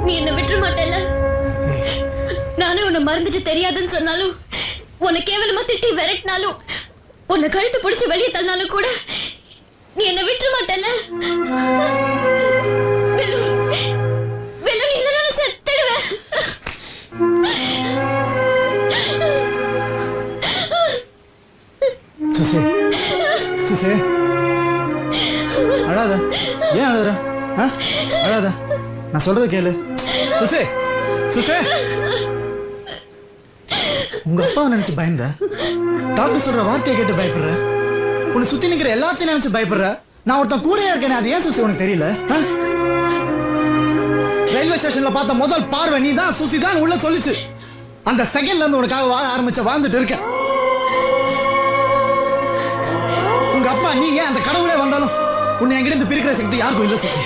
நீ என்ன விட்டுற மாட்டேல்ல? நானே உன்னை மறந்துட்டு தெரியாதுன்னு சொன்னாலும், உன்னை கேவலமா திட்டி விரட்டினாலும், உன்னை கழுத்து பிடிச்சு வெளியே தள்ளினாலும் கூட நீ என்ன விட்டுற மாட்டேல்ல? வெல்லு, வெல்லு, நீ இல்லைன்னா நான் செத்துடுவேன். சுசி, சுசி, அழாத. ஏன் அழுதுற? அழாத, நான் சொல்றது கேளு. சுசி, சுசி, உங்க அப்பாவை நினைச்சு பயந்த, டாக்டர் சொல்ற வார்த்தையை கேட்டு பயப்படுற, உன்னை சுத்தி நிக்கிற எல்லாத்தையும் நினைச்சு பயப்படுற. நான் ஒருத்தன் கூடயே இருக்கேன், அது ஏன் சுசி உனக்கு தெரியல? ரயில்வே ஸ்டேஷன்ல பார்த்த முதல் பார்வை நீ தான், சுசி தான் உள்ள சொல்லிச்சு. அந்த செகண்ட்ல இருந்து உனக்காக வாழ ஆரம்பிச்ச, வாழ்ந்துட்டு இருக்கேன். உங்க அப்பா நீ ஏன் அந்த கடவுளே வந்தாலும் உன்னை என்கிட்ட இருந்து பிரிக்கிற சக்தி யாருக்கும் இல்ல சுசி.